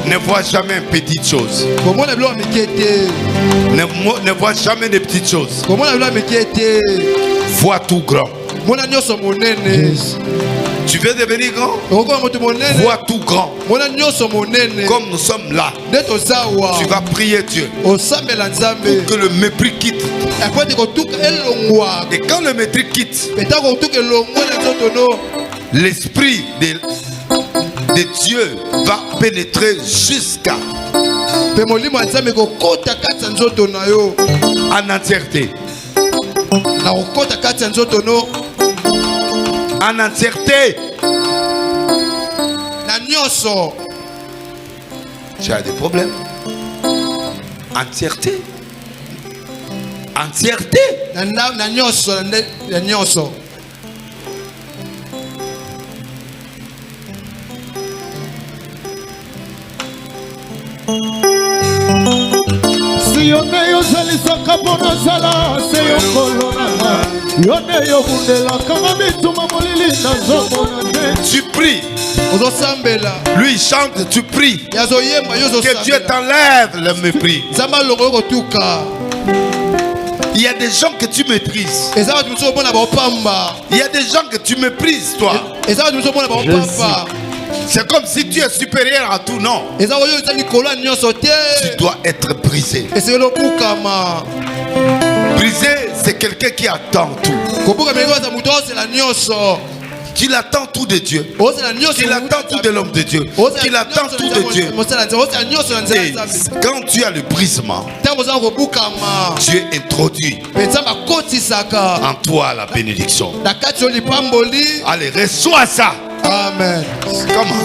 Ne vois jamais une petite chose. Ne vois jamais des petites choses. Vois tout grand. Tu veux devenir grand? Vois tout grand. Comme nous sommes là, tu vas prier Dieu pour que le mépris quitte. Et quand le mépris quitte, l'esprit de Dieu va pénétrer jusqu'à en entièreté. En entièreté. Tu as des problèmes. Entièreté. Entièreté. Si yone yo zalisaka pona zala se yo kolona yone yo bundela kama bituma molili na zomona te. Tu pries. Lui il chante, tu pries. Que Dieu t'enlève le mépris. Il y a des gens que tu méprises. Il y a des gens que tu méprises, toi. C'est comme si tu es supérieur à tout, non. Tu dois être brisé. Brisé, c'est quelqu'un qui attend tout. Qu'il attend tout de Dieu. Qu'il attend tout de l'homme de Dieu. Qu'il attend tout de Dieu. Et quand tu as le brisement, Dieu introduit en toi la bénédiction. Allez, reçois ça. Amen. Comment?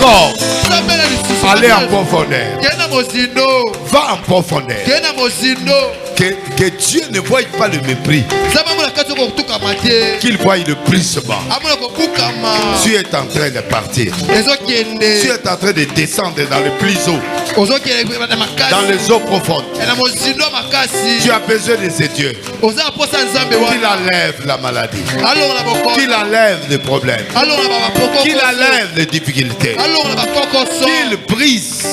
Encore. Allez en profondeur. Va en profondeur. Que Dieu ne voie pas le mépris. Qu'il voie le brisement. Tu es en train de partir. Tu es en train de descendre dans les plus hauts. Dans les eaux profondes. Tu as besoin de ces dieux. Qu'il enlève la maladie. Qu'il enlève les problèmes. Qu'il enlève les difficultés. Qu'il brise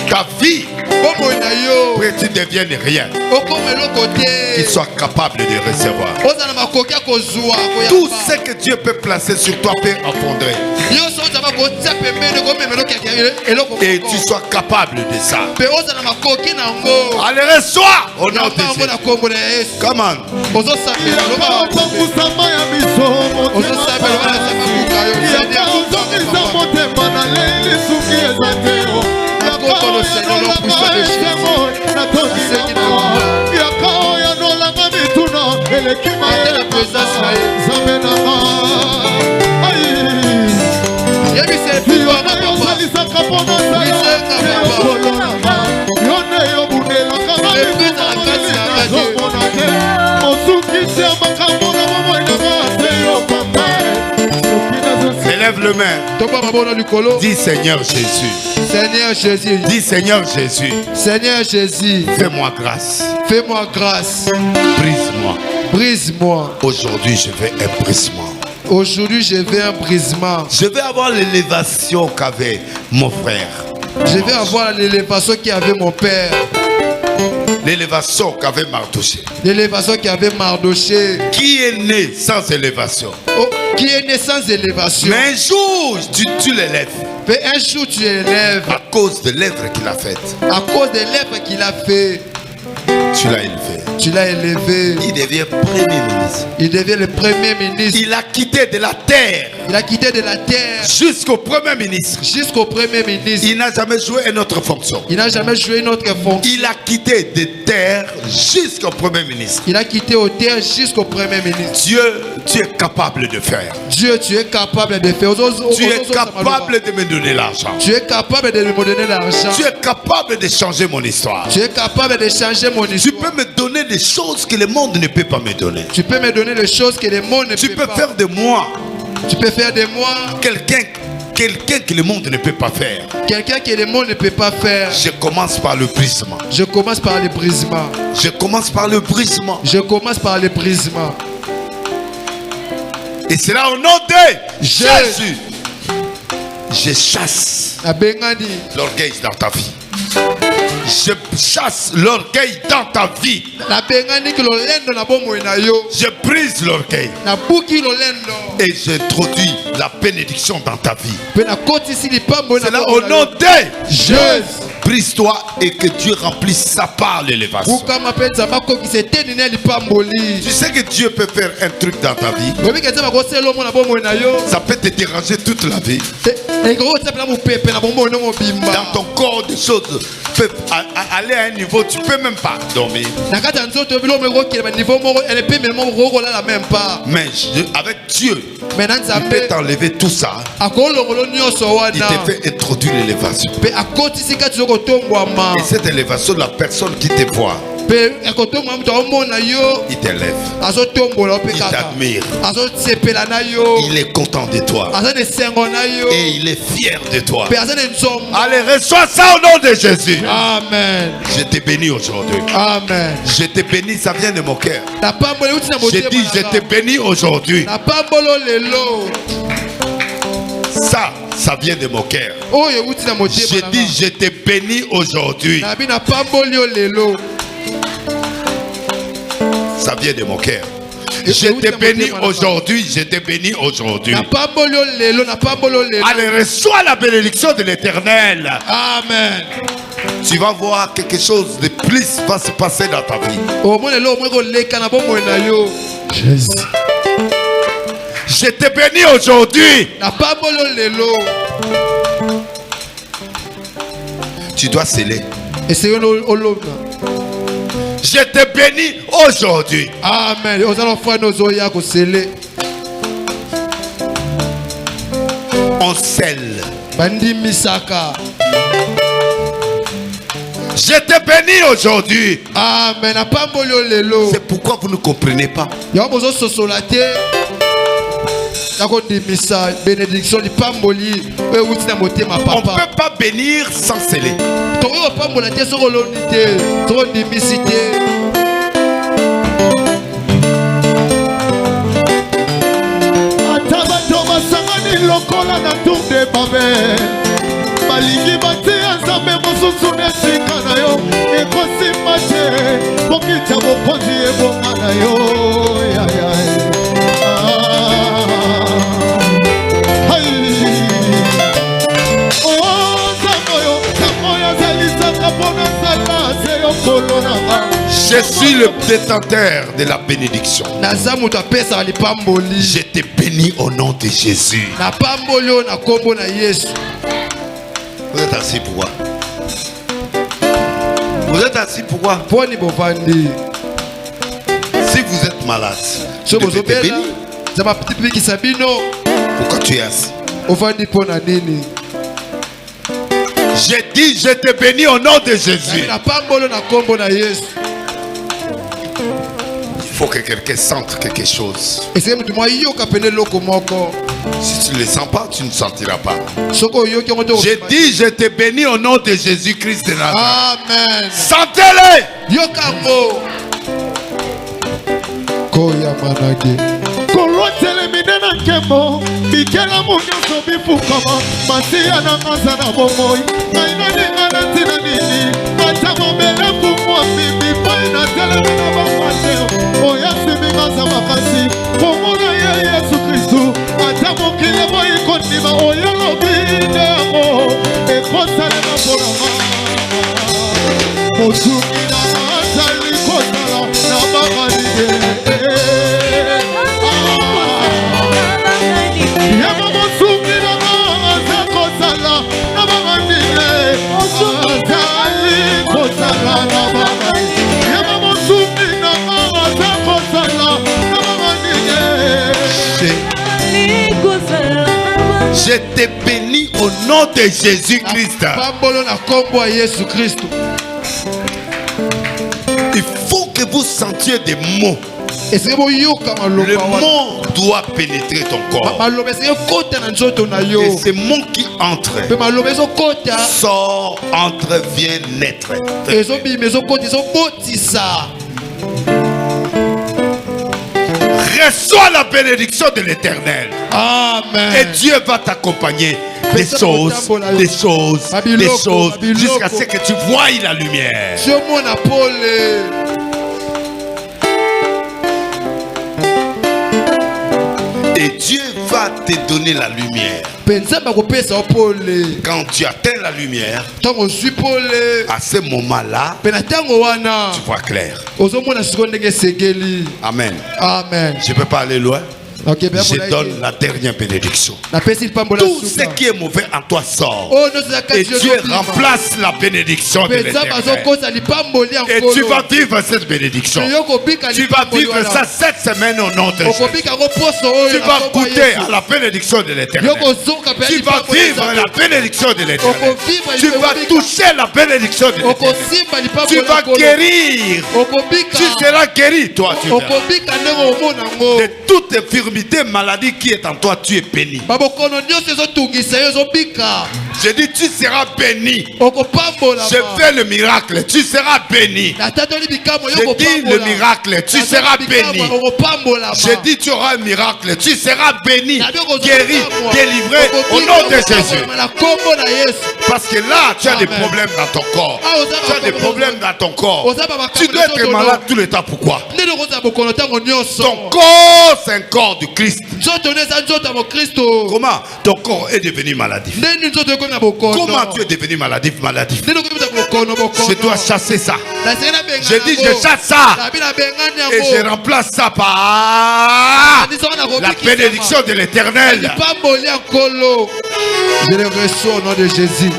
ta vie. Pour que tu deviennes rien. Qu'il soit capable de recevoir. Tout ce que Dieu peut placer sur toi peut affondrer. Et tu sois capable de ça. Allez, reçois au nom de Jésus. Comment? Lève le main. Dis Seigneur Jésus. Seigneur Jésus. Dis Seigneur Jésus. Seigneur Jésus. Fais-moi grâce. Fais-moi grâce. Brise-moi. Brise-moi. Aujourd'hui, je veux un brisement. Aujourd'hui, je veux un brisement. Je vais avoir l'élévation qu'avait mon frère. Je vais avoir l'élévation qu'avait mon père. L'élévation qu'avait Mardoché. L'élévation qu'avait Mardoché. Qui est né sans élévation? Oh, qui est né sans élévation. Mais un jour, tu l'élèves. Mais un jour, tu l'élèves. À cause de l'œuvre qu'il a faite. À cause de l'œuvre qu'il a fait. Tu l'as élevé. Tu l'as élevé. Il devient premier ministre. Il devient le premier ministre. Il a quitté de la terre. Il a quitté de la terre. Jusqu'au premier ministre. Jusqu'au premier ministre. Il n'a jamais joué une autre fonction. Il n'a jamais joué une autre fonction. Il a quitté de terre jusqu'au premier ministre. Il a quitté aux terres jusqu'au premier ministre. Dieu, tu es capable de faire. Dieu, tu es capable de faire. Tu es capable de me donner l'argent. Tu es capable de me donner l'argent. Tu es capable de changer mon histoire. Tu es capable de changer mon histoire. Tu peux me donner des choses que le monde ne peut pas me donner. Tu peux me donner des choses que le monde ne peut pas. Tu peux faire de moi. Tu peux faire de moi quelqu'un que le monde ne peut pas faire. Quelqu'un que le monde ne peut pas faire. Je commence par le brisement. Je commence par le brisement. Je commence par le brisement. Je commence par le brisement. Et c'est là au nom de Jésus. Je chasse l'orgueil dans ta vie. Je chasse l'orgueil dans ta vie. Je brise l'orgueil. Et j'introduis la bénédiction dans ta vie. C'est là au nom de Jésus. Brise-toi et que Dieu remplisse sa part l'élévation. Tu sais que Dieu peut faire un truc dans ta vie. Ça peut te déranger toute la vie. Dans ton corps, des choses peuvent aller à un niveau, tu ne peux même pas dormir. Mais avec Dieu, il peut t'enlever tout ça. Il te fait introduire l'élévation. Et cette élévation, la personne qui te voit, il t'élève, il t'admire, il est content de toi et il est fier de toi. Allez, reçois ça au nom de Jésus. Amen. Je te bénis aujourd'hui. Amen. Je te bénis, ça vient de mon cœur. Je dis, je te bénis aujourd'hui. Ça vient de mon cœur. Je dis, je te bénis aujourd'hui. Ça vient de mon cœur. Je te bénis aujourd'hui. Je te bénis aujourd'hui. Allez, reçois la bénédiction de l'Éternel. Amen. Tu vas voir quelque chose de plus va se passer dans ta vie. Jésus. Je te bénis aujourd'hui. Tu dois sceller. Je te bénis aujourd'hui. Amen. On scelle. Je te bénis aujourd'hui. Amen. C'est pourquoi vous ne comprenez pas. On ne peut pas bénir sans sceller. Je suis le détenteur de la bénédiction. Je te bénis au nom de Jésus. Vous êtes assis pourquoi? Vous êtes assis pourquoi? Si vous êtes malade, vous devez te bénir. Pourquoi tu es assis? J'ai dit, je te bénis au nom de Jésus. Il faut que quelqu'un sente quelque chose. Si tu ne le sens pas, tu ne sentiras pas. J'ai dit, je te bénis au nom de Jésus-Christ de Nazareth. Amen. Sentez-le. Yeah. Je te bénis au nom de Jésus-Christ. Il faut que vous sentiez des mots. Le mot doit pénétrer ton corps. Et ces mots qui entrent, sort, entre, vient naître. Reçois la bénédiction de l'Éternel. Amen. Et Dieu va t'accompagner des choses, jusqu'à ce que tu voies la lumière. Et Dieu va te donner la lumière. Quand tu atteins la lumière, à ce moment-là, tu vois clair. Amen. Amen. Je ne peux pas aller loin. Okay, je donne la dernière bénédiction. Tout ce qui est mauvais en toi sort. Et Dieu remplace la bénédiction de l'Éternel. Et tu vas vivre cette bénédiction. Tu vas vivre ça cette semaine au nom de Jésus. Tu vas goûter à la bénédiction de l'Éternel. Tu vas vivre la bénédiction de l'Éternel. Tu vas toucher la bénédiction de l'Éternel. Tu vas guérir. Tu seras guéri, toi. Tu verras. De toute infirmité, maladie qui est en toi, tu es béni. Je dis, tu seras béni. Je fais le miracle, tu seras béni. Je dis le miracle, tu seras béni. Je dis, tu auras un miracle, tu seras béni, guéri, délivré au nom de Jésus. Parce que là, tu as des problèmes dans ton corps. Tu as des problèmes dans ton corps. Tu dois être malade tout le temps. Pourquoi? Ton corps, c'est un corps du Christ. Comment ton corps est devenu maladif? Comment tu es devenu maladif? Je dois chasser ça. Je dis, je chasse ça. Et je remplace ça par la bénédiction de l'Éternel. Je le reçois au nom de Jésus.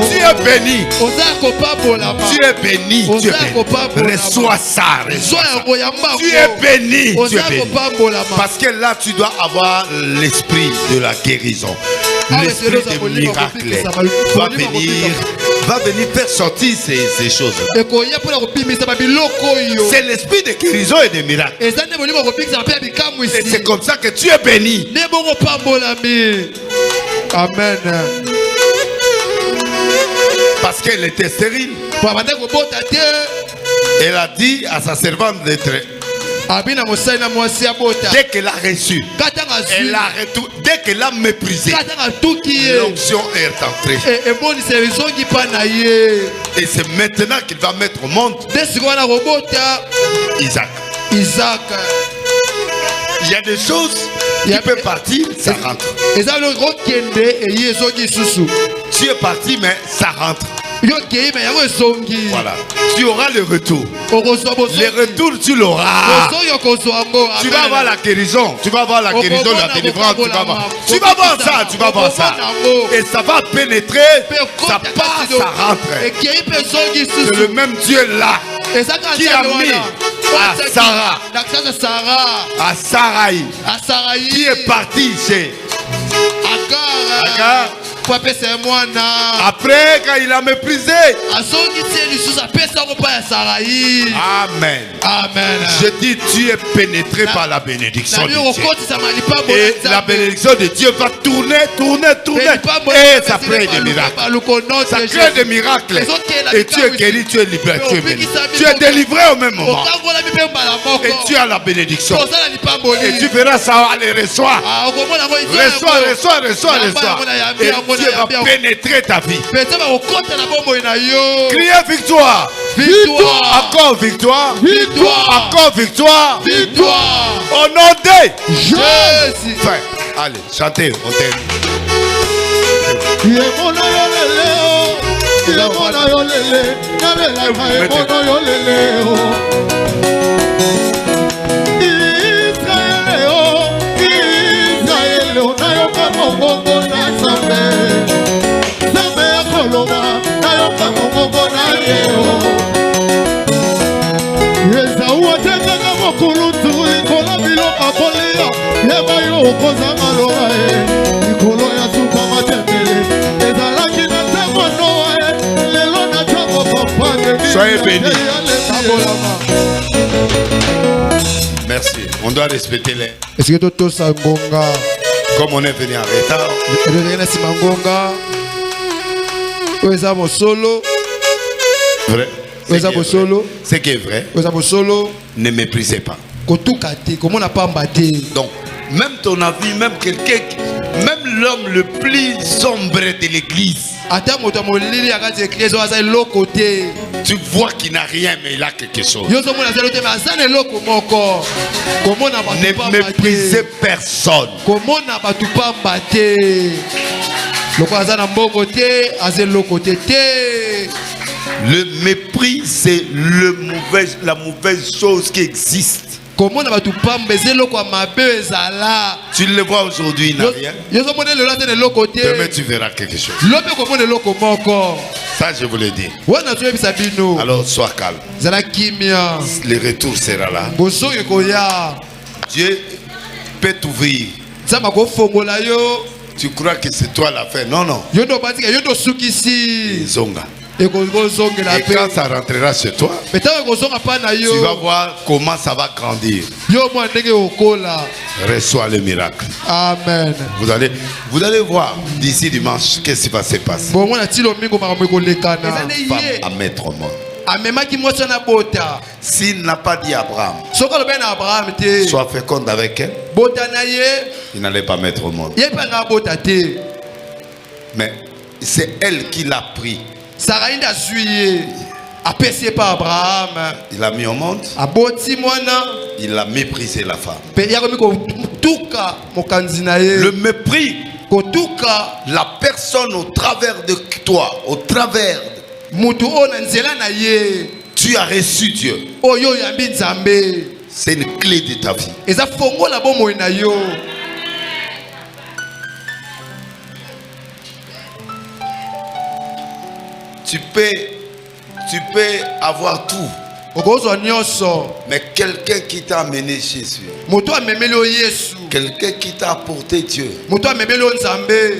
Tu es béni. Tu es béni. Tu es béni. Reçois ça. Tu es béni. Tu es béni. Parce que là, tu dois avoir l'esprit de la guérison. L'esprit de miracle va venir faire sortir ces choses. C'est l'esprit de guérison et de miracle. Et c'est comme ça que tu es béni. Amen. Parce qu'elle était stérile. Elle a dit à sa servante d'être. Dès qu'elle a reçu, dès qu'elle a méprisé, l'onction est entrée. Et c'est maintenant qu'il va mettre au monde Isaac. Il y a des choses qui peuvent partir, ça rentre. Tu es parti, mais ça rentre. Voilà. Tu auras le retour. Le retour, tu l'auras. Tu vas avoir la guérison. Tu vas avoir la guérison, la délivrance. Tu vas voir ça. Tu vas voir ça. Et ça va pénétrer. Ça passe, ça rentre. C'est le même Dieu là qui a mis à Sarah, à Sarai, qui est parti chez Agar. Après, quand il a méprisé. Amen. Amen. Je dis, tu es pénétré par la bénédiction de Dieu. Et la bénédiction de Dieu va tourner. Et ça crée des miracles. Ça crée des miracles. Et tu es guéri, tu es libéré, tu es béni. Tu es délivré au même moment. Et tu as la bénédiction. Et tu verras ça, allez, reçois. Reçois. Et Dieu va pénétrer ta vie. Criez victoire. Encore victoire. Encore victoire. Au nom de Jésus. Allez, chantez, on t'aime. Soyez bénis. Merci. On doit respecter les. Est-ce que tout ça ngonga? Comme on est venu en retard. Vrai. Ce qui est vrai. Ne méprisez pas. Donc, même ton avis, même quelqu'un, même l'homme le plus sombre de l'église, tu vois qu'il n'a rien, mais il a quelque chose. Ne méprisez personne. Le mépris, c'est la mauvaise chose qui existe. Tu le vois aujourd'hui, il n'a rien. Demain, tu verras quelque chose. Ça, je vous le dis. Alors, sois calme. Le retour sera là. Dieu peut t'ouvrir. Tu crois que c'est toi la fin? Non. Zonga. Et quand ça rentrera chez toi, tu vas voir comment ça va grandir. Reçois le miracle. Amen. Vous allez voir d'ici dimanche qu'est-ce qui va se passer. Femme à mettre au monde. S'il n'a pas dit Abraham, sois féconde avec elle, il n'allait pas mettre au monde. Mais c'est elle qui l'a pris. Il a mis au monde. Il a méprisé la femme. Le mépris. La personne au travers de toi, au travers tu as reçu Dieu. C'est une clé de ta vie. Tu peux avoir tout. Mais quelqu'un qui t'a amené Jésus, quelqu'un qui t'a apporté Dieu,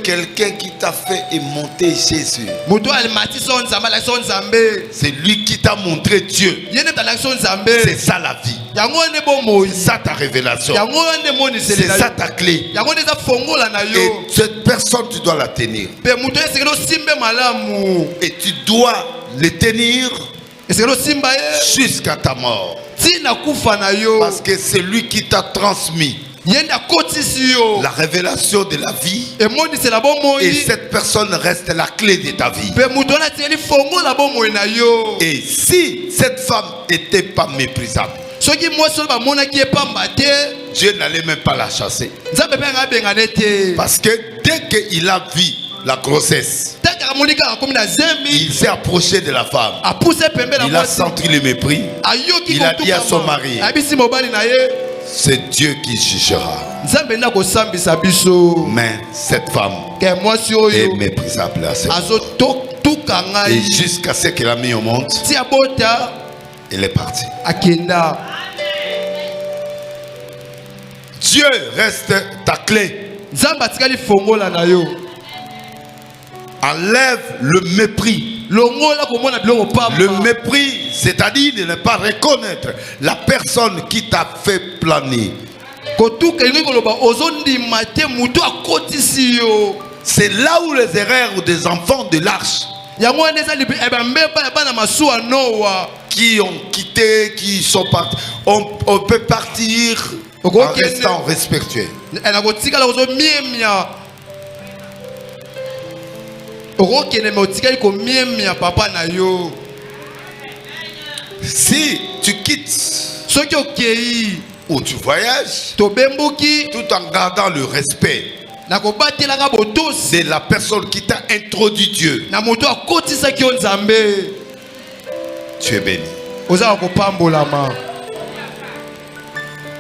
quelqu'un qui t'a fait monter Jésus, c'est lui qui t'a montré Dieu. C'est ça la vie. C'est ça ta révélation. C'est ça ta clé. Et cette personne, tu dois la tenir. Et tu dois le tenir jusqu'à ta mort. Parce que c'est lui qui t'a transmis la révélation de la vie. Et cette personne reste la clé de ta vie. Et si cette femme n'était pas méprisable, Dieu n'allait même pas la chasser. Parce que dès qu'il a vu la grossesse, il s'est approché de la femme. Il a senti le mépris. Il a dit à son mari, c'est Dieu qui jugera. Mais cette femme est méprisable à cette fois. Et jusqu'à ce qu'elle a mis au monde, elle est partie. Dieu reste ta clé. enlève le mépris. Le mépris, c'est-à-dire de ne pas reconnaître la personne qui t'a fait planer. C'est là où les erreurs des enfants de l'arche qui ont quitté, qui sont partis, on peut partir en restant respectueux. Si tu quittes ou tu voyages tout en gardant le respect de la personne qui t'a introduit Dieu, tu es béni.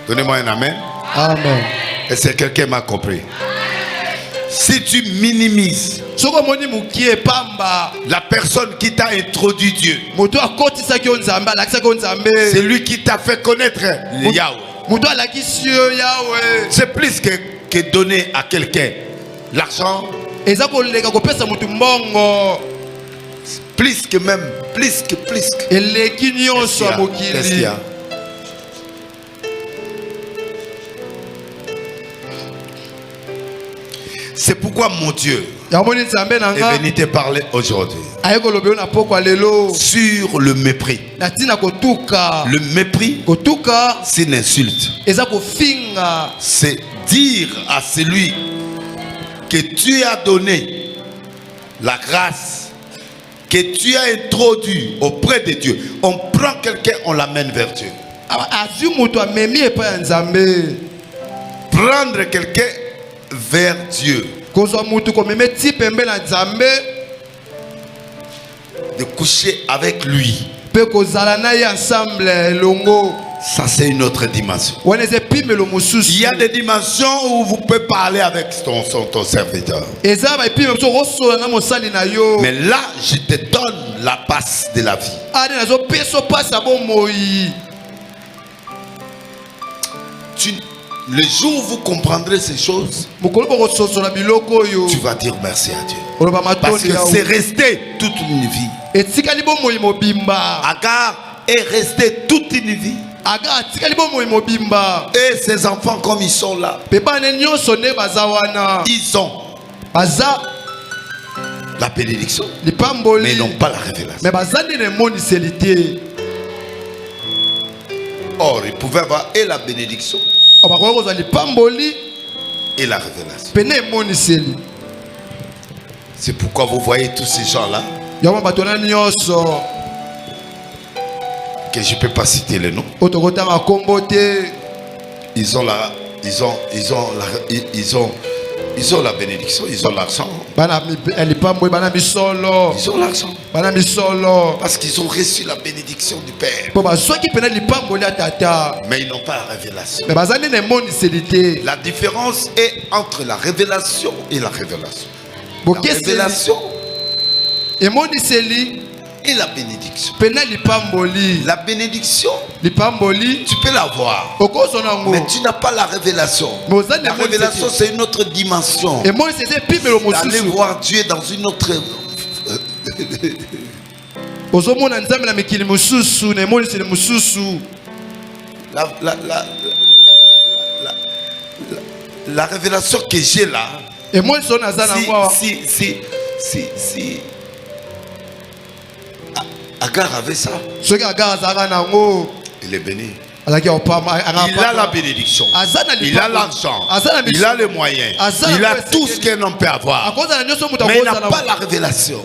Donnez-moi un amen. Amen. Est-ce que quelqu'un m'a compris? Si tu minimises la personne qui t'a introduit Dieu, c'est lui qui t'a fait connaître Yahweh. C'est plus que donner à quelqu'un l'argent, plus que même, plus que. Qu'est-ce qu'il y a? C'est pourquoi mon Dieu est venu te parler aujourd'hui sur le mépris. Le mépris, c'est une insulte. C'est dire à celui que tu as donné la grâce, que tu as introduit auprès de Dieu. On prend quelqu'un, on l'amène vers Dieu. Prendre quelqu'un vers Dieu, de coucher avec lui, ça c'est une autre dimension. Il y a des dimensions où vous pouvez parler avec ton serviteur, mais là je te donne la passe de la vie. Le jour où vous comprendrez ces choses, tu vas dire merci à Dieu. Parce que c'est resté toute une vie. Agar est resté toute une vie. Et ses enfants, comme ils sont là, ils ont la bénédiction, mais ils n'ont pas la révélation. Or, ils pouvaient avoir et la bénédiction et la révélation. C'est pourquoi vous voyez tous ces gens-là, que je ne peux pas citer les noms. Ils ont la bénédiction, ils ont l'argent. Ils ont l'argent. Parce qu'ils ont reçu la bénédiction du Père. Mais ils n'ont pas la révélation. La différence est entre la révélation et la révélation. La révélation et la bénédiction. La bénédiction, tu peux l'avoir, mais tu n'as pas la révélation. La révélation, c'est une autre dimension. D'aller voir Dieu dans une autre. La révélation que j'ai là, si Agar avait ça, il est béni. Il a la bénédiction, il a l'argent, il a les moyens, il a tout ce qu'un homme peut avoir, mais il n'a pas la révélation.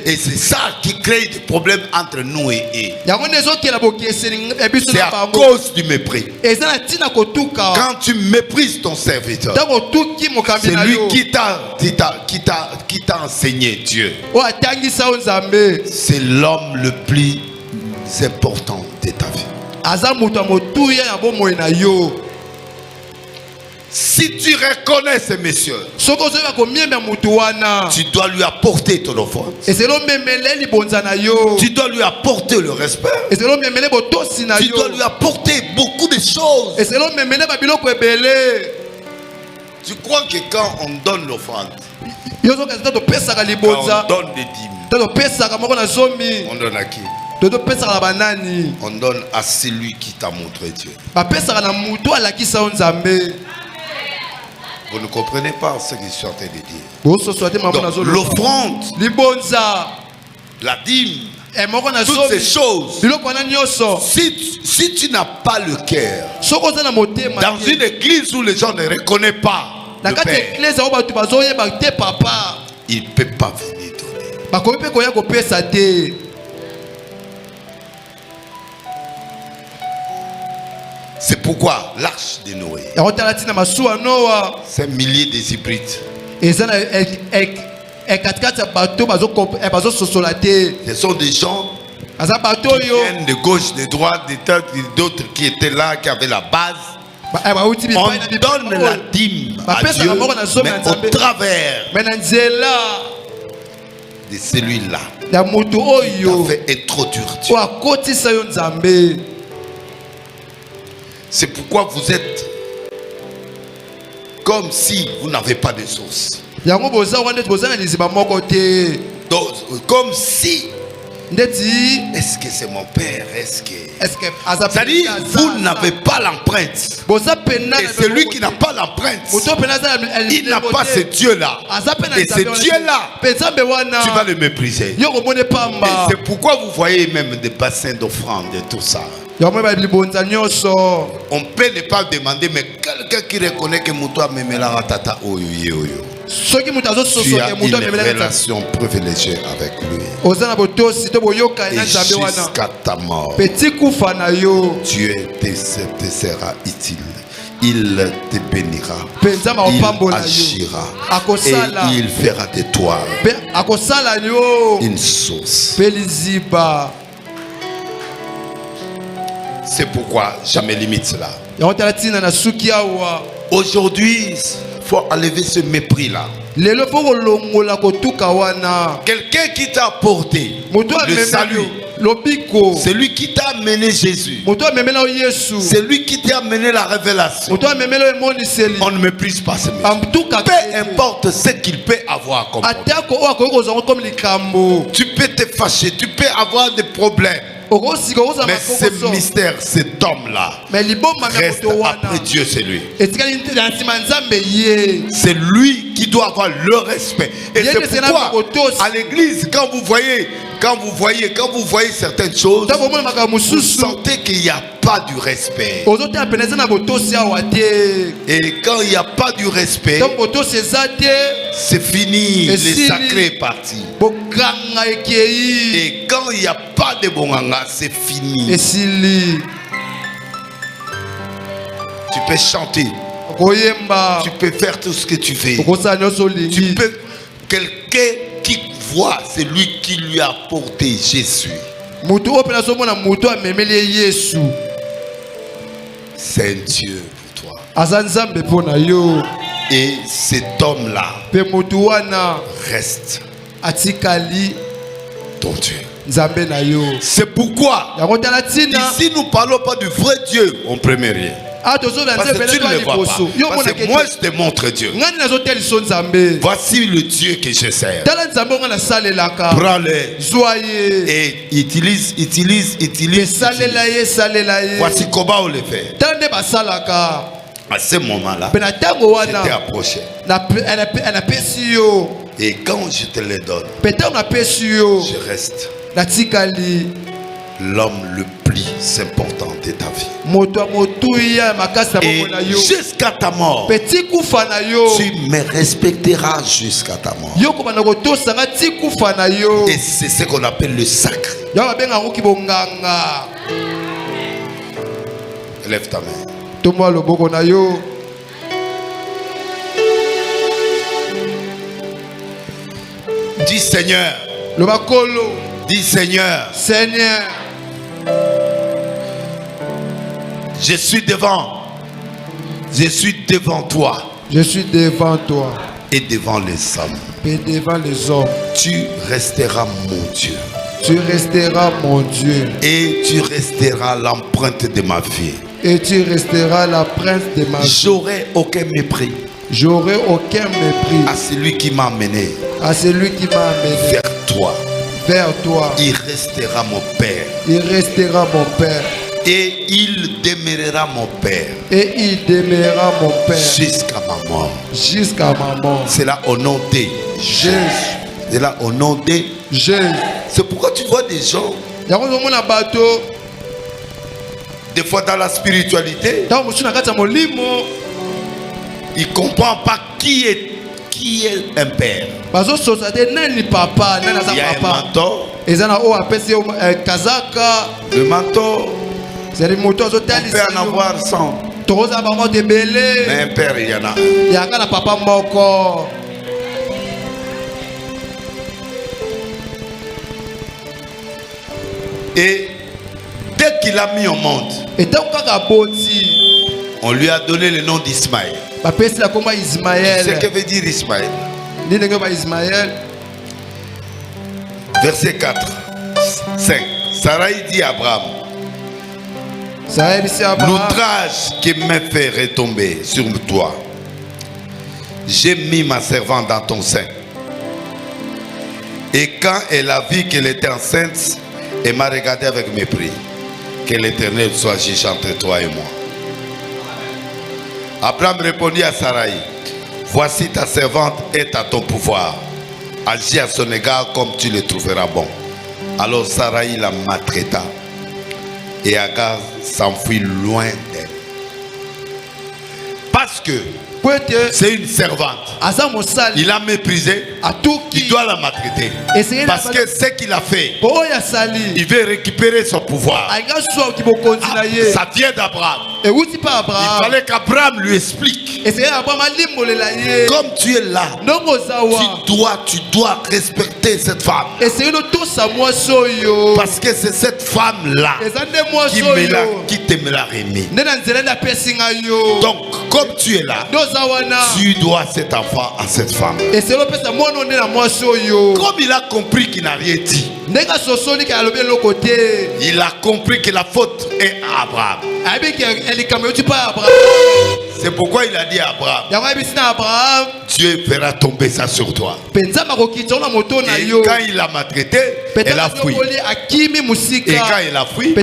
Et c'est ça qui crée des problèmes entre nous et eux. C'est à cause du mépris. Quand tu méprises ton serviteur, c'est lui qui t'a enseigné Dieu. C'est l'homme le plus important de ta vie. Si tu reconnais ce monsieur, tu dois lui apporter ton offrande. Tu dois lui apporter le respect. Tu dois lui apporter beaucoup de choses. Tu crois que quand on donne l'offrande, quand on donne des dîmes, on donne à qui? On donne à celui qui t'a montré Dieu. Vous ne comprenez pas ce que je suis en train de dire. Donc, l'offrande, la dîme, toutes ces choses, si tu n'as pas le cœur, dans une église où les gens ne reconnaissent pas le Père, il ne peut pas venir donner. C'est pourquoi l'arche de Noé, c'est un millier des hybrides. Ce sont des gens qui viennent de gauche, de droite, d'autres qui étaient là, qui avaient la base. On donne la dîme à Dieu, mais au travers de celui-là qui a fait introduire Dieu. C'est pourquoi vous êtes comme si vous n'avez pas de source. Comme si, est-ce que c'est mon père? Est-ce que... C'est-à-dire, vous n'avez pas l'empreinte. Et celui qui n'a pas l'empreinte, il n'a pas ce Dieu-là. Et ce Dieu-là, tu vas le mépriser. Et c'est pourquoi vous voyez même des bassins d'offrande et tout ça. On peut ne pas demander, mais quelqu'un qui reconnaît que Moutoua Memela Tata Oyo. Tu as une relation privilégiée avec lui. Et jusqu'à ta mort, Dieu te sera utile. Il te bénira. Il agira. Et il fera de toi une source. C'est pourquoi je me limite cela. Aujourd'hui, il faut enlever ce mépris-là. Quelqu'un qui t'a apporté le salut, c'est lui qui t'a amené Jésus, c'est lui qui t'a amené la révélation. On ne méprise pas ce monsieur. Peu importe ce qu'il peut avoir comme problème. Tu peux te fâcher, tu peux avoir des problèmes. Mais ce mystère, cet homme-là, reste après Dieu, c'est lui. C'est lui qui doit avoir le respect. Et c'est pourquoi, à l'église, quand vous voyez certaines choses, vous sentez qu'il n'y a pas du respect. Et quand il n'y a pas du respect, c'est fini, le sacré est parti. Et quand il n'y a pas de bonganga, c'est fini. Tu peux chanter, tu peux faire tout ce que tu veux. Tu peux, quelqu'un qui voit, c'est lui qui lui a apporté Jésus. C'est un Dieu pour toi. Et cet homme-là reste ton Dieu. C'est pourquoi ici nous ne parlons pas du vrai Dieu en premier lieu. Parce que tu ne le vois pas. Parce que moi je te montre Dieu. Voici le Dieu que je sers. Prends-le et utilise. Voici comment on le fait. À ce moment-là, je t'ai approché. Et quand je te le donne, je reste l'homme le plus important de ta vie. Et jusqu'à ta mort, tu me respecteras jusqu'à ta mort. Et c'est ce qu'on appelle le sacre. Lève ta main. Dis Seigneur. Dis Seigneur. Je suis devant toi. Je suis devant toi. Et devant les hommes. Et devant les hommes. Tu resteras mon Dieu. Tu resteras mon Dieu. Et tu resteras l'empreinte de ma vie. Et tu resteras l'empreinte de ma vie. J'aurai aucun mépris. J'aurai aucun mépris à celui qui m'a amené vers toi. Vers toi. Il restera mon père. Il restera mon père. Et il demeurera mon père. Et il demeurera mon père. Jusqu'à ma mort. Jusqu'à ma mort. C'est là au nom de Jésus. C'est là au nom de Jésus. C'est pourquoi tu vois des gens. Des fois dans la spiritualité. Ils ne comprennent pas qui est un père. Il y a un mentor. Le mentor, on peut en avoir 100. Mais un père, il y en a un. Et dès qu'il a mis au monde, on lui a donné le nom d'Ismaël. C'est ce que veut dire Ismaël. Verset 4, 5. Sarai dit à Abraham, l'outrage qui m'a fait retomber sur toi, j'ai mis ma servante dans ton sein. Et quand elle a vu qu'elle était enceinte, elle m'a regardé avec mépris. Que l'Éternel soit juge entre toi et moi. Abraham répondit à Sarai, voici ta servante est à ton pouvoir. Agis à son égard comme tu le trouveras bon. Alors Sarai la maltraita et Agar s'enfuit loin d'elle. Parce que c'est une servante. Il a méprisé. Il doit la maltraiter. Parce que ce qu'il a fait, il veut récupérer son pouvoir. Ça vient d'Abraham. Il fallait qu'Abraham lui explique. Comme tu es là, tu dois respecter cette femme. Parce que c'est cette femme-là qui te me l'a remis. Donc, comme tu es là, tu dois cet enfant à cette femme. Comme il a compris qu'il n'a rien dit, il a compris que la faute est à Abraham. C'est pourquoi il a dit à Abraham, Dieu fera tomber ça sur toi. Et quand il a maltraité, elle a fui. Et quand elle a fui,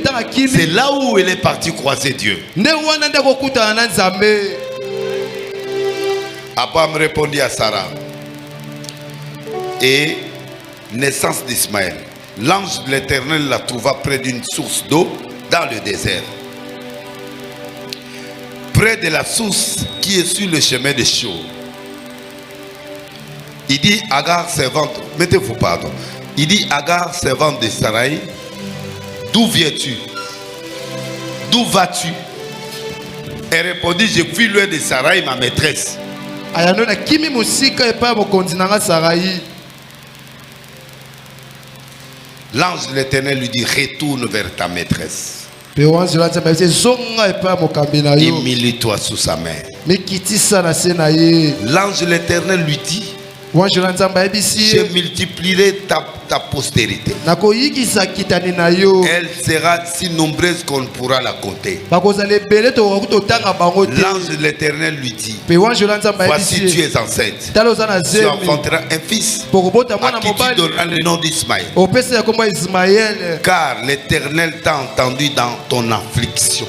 c'est là où elle est partie croiser Dieu. Abraham répondit à Sarah. Et naissance d'Ismaël. L'ange de l'Éternel la trouva près d'une source d'eau dans le désert. Près de la source qui est sur le chemin de Shur. Il dit Agar, servante, mettez-vous pardon. Il dit Agar, servante de Sarai, d'où viens-tu? D'où vas-tu? Elle répondit, je fuis loin de Sarai, ma maîtresse. L'ange de l'Éternel lui dit, retourne vers ta maîtresse. Humilie-toi sous sa main. L'ange de l'Éternel lui dit, je multiplierai ta postérité. Elle sera si nombreuse qu'on ne pourra la compter. L'ange de l'Éternel lui dit, voici tu es enceinte. Tu enfanteras un fils à qui tu donneras le nom d'Ismaël. Car l'Éternel t'a entendu dans ton affliction.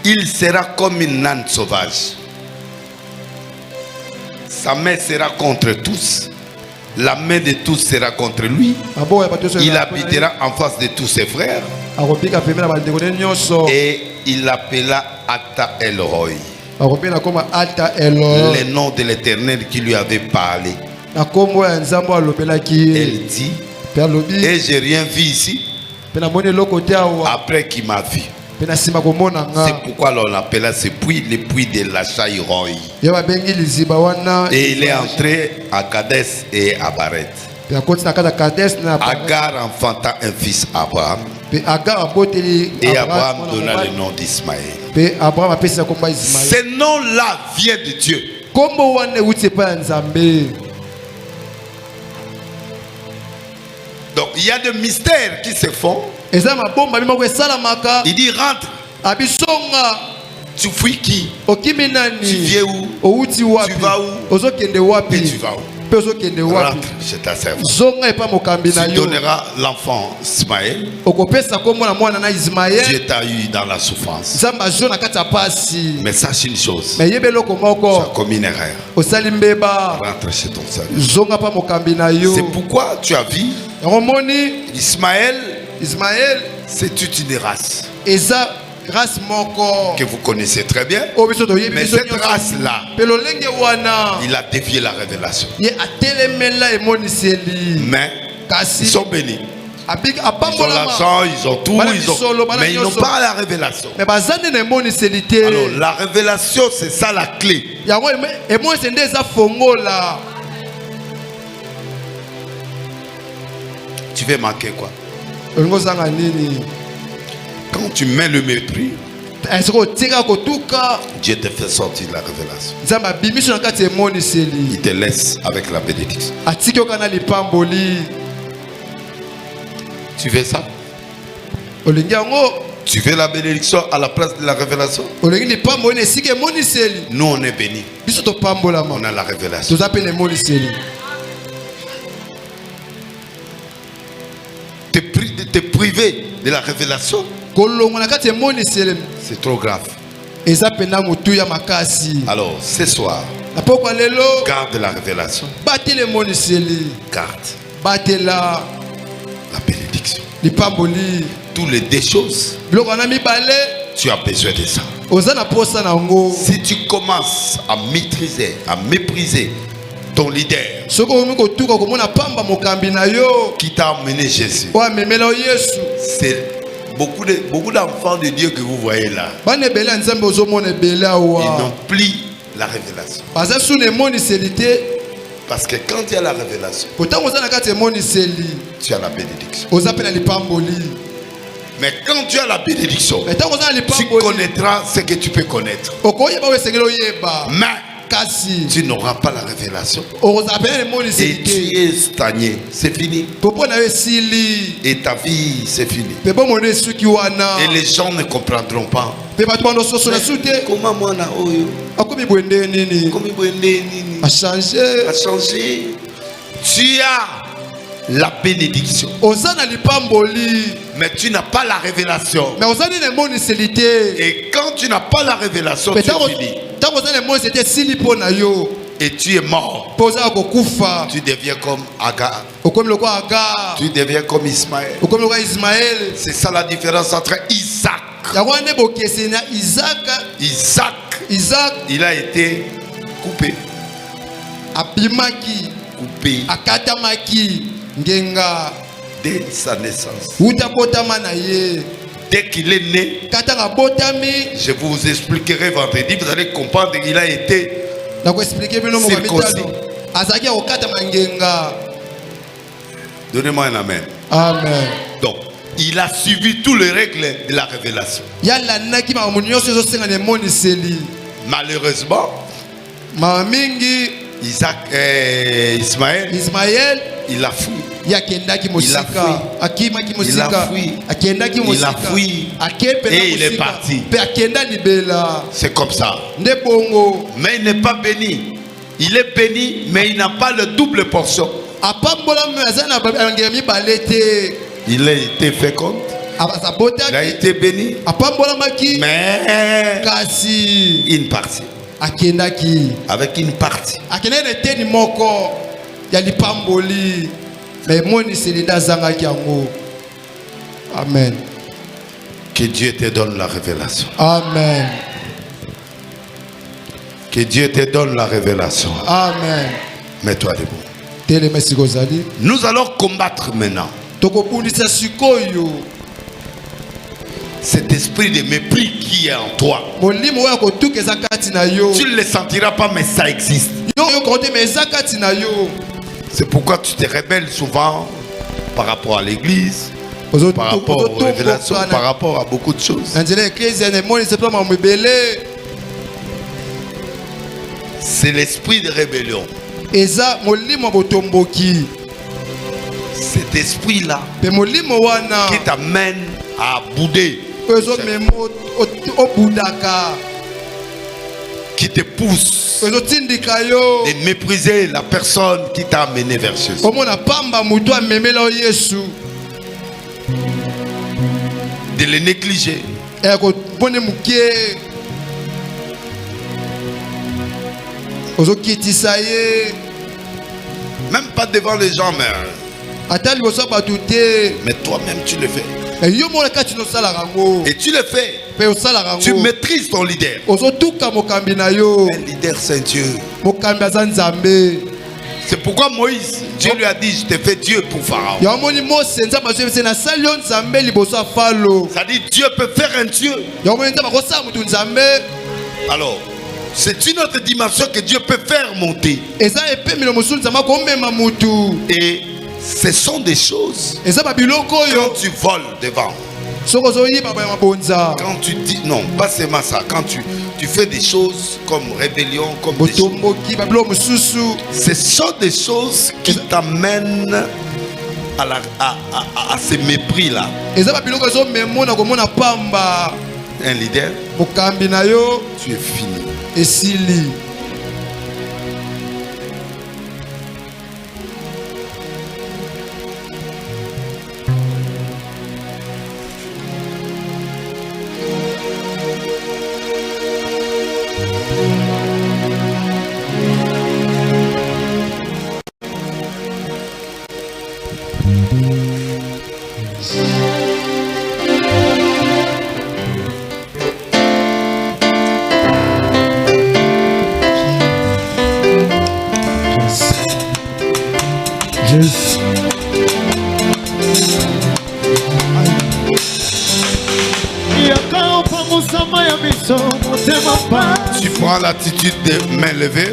Il sera comme une âne sauvage. Sa main sera contre tous. La main de tous sera contre lui. Il habitera en face de tous ses frères. Et il l'appela Ata Elroy, le nom de l'Éternel qui lui avait parlé. Elle dit, et j'ai rien vu ici après qu'il m'a vu. C'est pourquoi l'on appela ce puits le puits de l'Achai-Roy. Et il est entré à Kadès et à Baret. Agar enfanta un fils à Abraham. Et Abraham donna le nom d'Ismaël. Ce nom-là vient de Dieu. Donc il y a des mystères qui se font. Il dit rentre. Tu fuis qui? Tu viens où? Tu vas où? Et tu vas où? Rentre chez ta servante. Tu donneras l'enfant Ismaël. Dieu t'a eu dans la souffrance. Mais sache une chose. Tu as commis une erreur. Rentre chez ton serviteur. C'est pourquoi tu as vu Ismaël, c'est toute une race que vous connaissez très bien. Mais cette race-là, il a dévié la révélation. Mais ils sont bénis. Ils ont l'argent, ils ont tout, mais ils n'ont pas la révélation. Alors la révélation, c'est ça la clé. Tu veux marquer quoi? Quand tu mets le mépris, Dieu te fait sortir de la révélation. Il te laisse avec la bénédiction. Tu veux ça? Tu veux la bénédiction à la place de la révélation? Nous on est bénis. On a la révélation. Te priver de la révélation, c'est trop grave. Alors ce soir, garde la révélation. Garde la bénédiction. Tous les deux choses, tu as besoin de ça. Si tu commences à maîtriser, à mépriser ton leader qui t'a amené Jésus, c'est beaucoup d'enfants de Dieu que vous voyez là. Ils n'ont plus la révélation. Parce que quand tu as la révélation, tu as la bénédiction. Mais quand tu as la bénédiction, tu connaîtras ce que tu peux connaître. Mais tu n'auras pas la révélation. Et tu es stagné. C'est fini. Et ta vie, c'est fini. Et les gens ne comprendront pas. Comment moi a changé. Tu as la bénédiction. Mais tu n'as pas la révélation. Et quand tu n'as pas la révélation, tu es fini. Et tu es mort. Tu deviens comme Agar. Tu deviens comme Ismaël. C'est ça la différence entre Isaac. Isaac, il a été coupé. Coupé. Dès sa naissance. Dès qu'il est né, je vous expliquerai vendredi, vous allez comprendre qu'il a été circoncis. Donnez-moi un amen. Amen. Donc, il a suivi toutes les règles de la révélation. Malheureusement, Ismaël, il a fui. Il a fui. Et il est parti. C'est comme ça. Mais il n'est pas béni. Il est béni, mais il n'a pas le double portion. Il a été fécond. Il a été béni. Mais une partie. Avec une partie. Amen. Que Dieu te donne la révélation. Amen. Que Dieu te donne la révélation. Amen. Mets-toi debout. Nous allons combattre maintenant cet esprit de mépris qui est en toi. Tu ne le sentiras pas, mais ça existe. C'est pourquoi tu te rebelles souvent par rapport à l'église, par rapport aux révélations, par rapport à beaucoup de choses. C'est l'esprit de rébellion. cet esprit-là qui t'amène à bouder, qui te pousse de mépriser la personne qui t'a amené vers Jésus. De le négliger. Même pas devant les gens, mais toi-même tu le fais. Et tu le fais. Tu maîtrises ton leader. Un leader, c'est Dieu. C'est pourquoi Moïse, Dieu lui a dit, je te fais Dieu pour Pharaon. C'est-à-dire, Dieu peut faire un Dieu. Alors, c'est une autre dimension que Dieu peut faire monter. Et ce sont des choses. Quand tu voles devant. Quand tu dis, non, pas seulement ça. Quand tu fais des choses comme rébellion, comme des choses, ce sont des choses qui t'amènent à ce mépris-là. Un leader, tu es fini. Tu prends l'attitude de main levée.